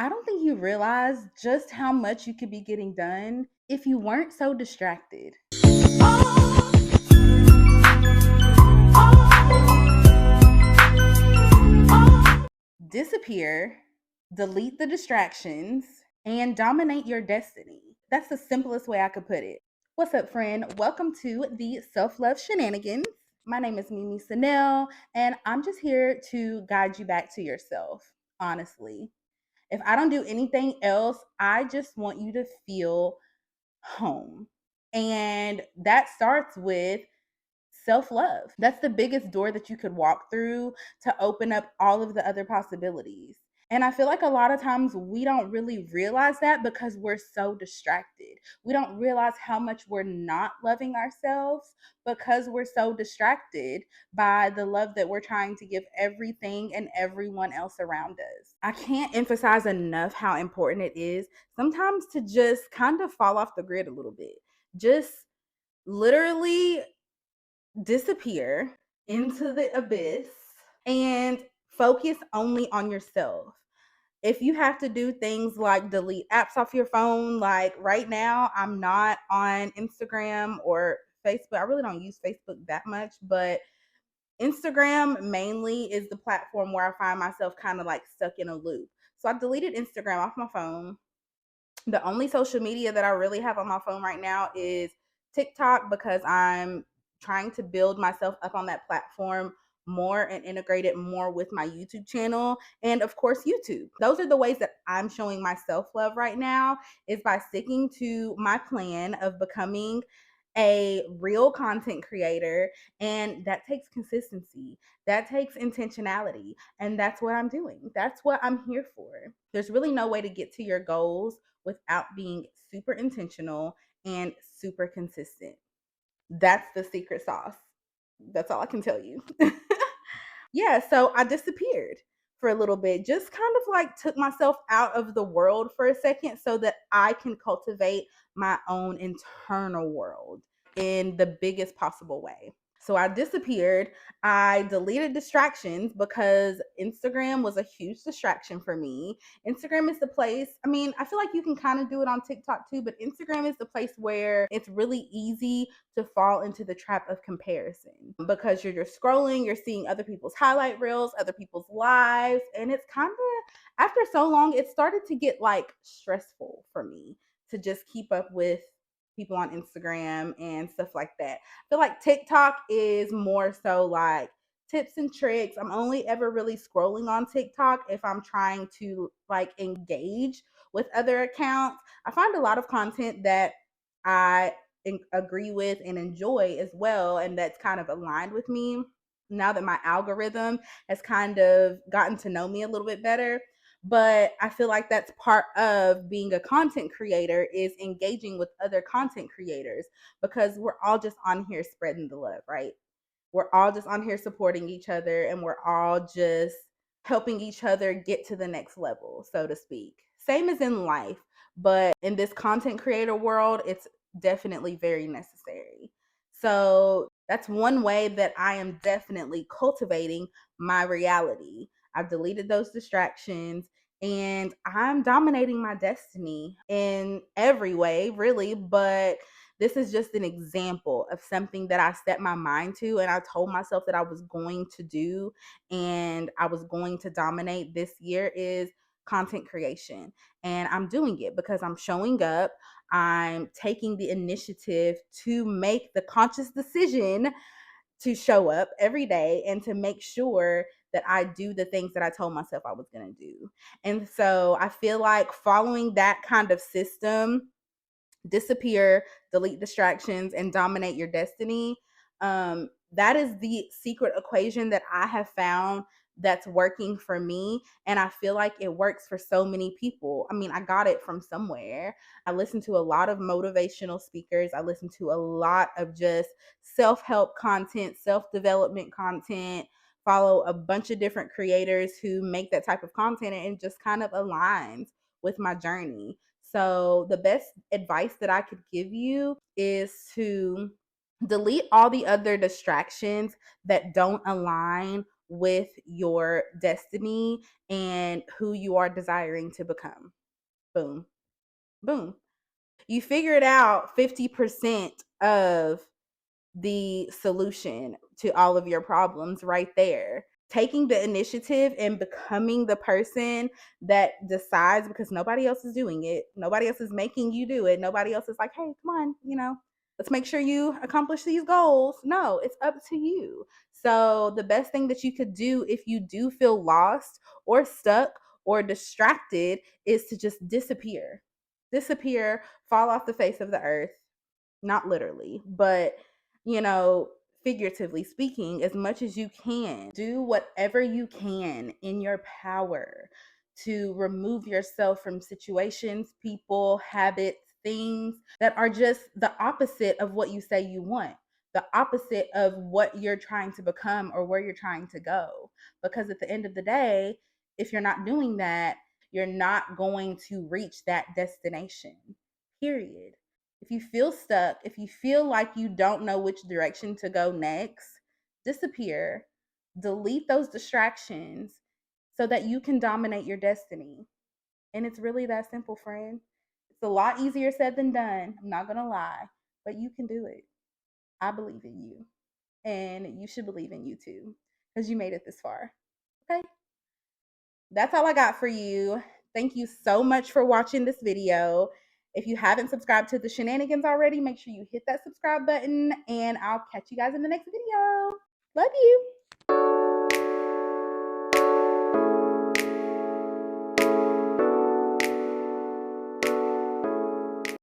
I don't think you realize just how much you could be getting done if you weren't so distracted. Disappear, delete the distractions, and dominate your destiny. That's the simplest way I could put it. What's up, friend? Welcome to the Self Love Shenanigans. My name is Mimi Sanel, and I'm just here to guide you back to yourself, honestly. If I don't do anything else, I just want you to feel home. And that starts with self love. That's the biggest door that you could walk through to open up all of the other possibilities. And I feel like a lot of times we don't really realize that because we're so distracted. We don't realize how much we're not loving ourselves because we're so distracted by the love that we're trying to give everything and everyone else around us. I can't emphasize enough how important it is sometimes to just kind of fall off the grid a little bit. Just literally disappear into the abyss and focus only on yourself. If you have to do things like delete apps off your phone, like right now, I'm not on Instagram or Facebook. I really don't use Facebook that much, but Instagram mainly is the platform where I find myself kind of like stuck in a loop. So I deleted Instagram off my phone. The only social media that I really have on my phone right now is TikTok because I'm trying to build myself up on that platform more and integrate it more with my YouTube channel and of course YouTube. Those are the ways that I'm showing my self-love right now is by sticking to my plan of becoming a real content creator, and that takes consistency. That takes intentionality, and that's what I'm doing. That's what I'm here for. There's really no way to get to your goals without being super intentional and super consistent. That's the secret sauce. That's all I can tell you. Yeah, so I disappeared for a little bit, just kind of like took myself out of the world for a second so that I can cultivate my own internal world in the biggest possible way. So I disappeared. I deleted distractions because Instagram was a huge distraction for me. Instagram is the place, I mean, I feel like you can kind of do it on TikTok too, but Instagram is the place where it's really easy to fall into the trap of comparison because you're just scrolling, you're seeing other people's highlight reels, other people's lives, and it's kind of after so long, it started to get like stressful for me to just keep up with people on Instagram and stuff like that. I feel like TikTok is more so like tips and tricks. I'm only ever really scrolling on TikTok if I'm trying to like engage with other accounts. I find a lot of content that I agree with and enjoy as well, and that's kind of aligned with me now that my algorithm has kind of gotten to know me a little bit better. But I feel like that's part of being a content creator is engaging with other content creators because we're all just on here spreading the love, right? We're all just on here supporting each other and we're all just helping each other get to the next level, so to speak. Same as in life, but in this content creator world, it's definitely very necessary. So that's one way that I am definitely cultivating my reality. I've deleted those distractions and I'm dominating my destiny in every way, really, but this is just an example of something that I set my mind to and I told myself that I was going to do and I was going to dominate this year is content creation. And I'm doing it because I'm showing up. I'm taking the initiative to make the conscious decision to show up every day and to make sure that I do the things that I told myself I was going to do. And so I feel like following that kind of system, disappear, delete distractions, and dominate your destiny. That is the secret equation that I have found that's working for me. And I feel like it works for so many people. I mean, I got it from somewhere. I listen to a lot of motivational speakers, I listen to a lot of just self help content, self development content. Follow a bunch of different creators who make that type of content and it just kind of aligns with my journey. So, the best advice that I could give you is to delete all the other distractions that don't align with your destiny and who you are desiring to become. Boom. Boom. You figured out 50% of the solution to all of your problems right there. Taking the initiative and becoming the person that decides, because nobody else is doing it. Nobody else is making you do it. Nobody else is like, hey, come on, let's make sure you accomplish these goals. No, it's up to you. So, the best thing that you could do if you do feel lost or stuck or distracted is to just disappear. Disappear, fall off the face of the earth, not literally, but figuratively speaking, as much as you can. Do whatever you can in your power to remove yourself from situations, people, habits, things that are just the opposite of what you say you want, the opposite of what you're trying to become or where you're trying to go. Because at the end of the day, if you're not doing that, you're not going to reach that destination, period. If you feel stuck, if you feel like you don't know which direction to go next, disappear, delete those distractions so that you can dominate your destiny. And it's really that simple, friend. It's a lot easier said than done. I'm not going to lie, but you can do it. I believe in you. And you should believe in you too, because you made it this far. Okay? That's all I got for you. Thank you so much for watching this video. If you haven't subscribed to the Shenanigans already, make sure you hit that subscribe button, and I'll catch you guys in the next video. Love you.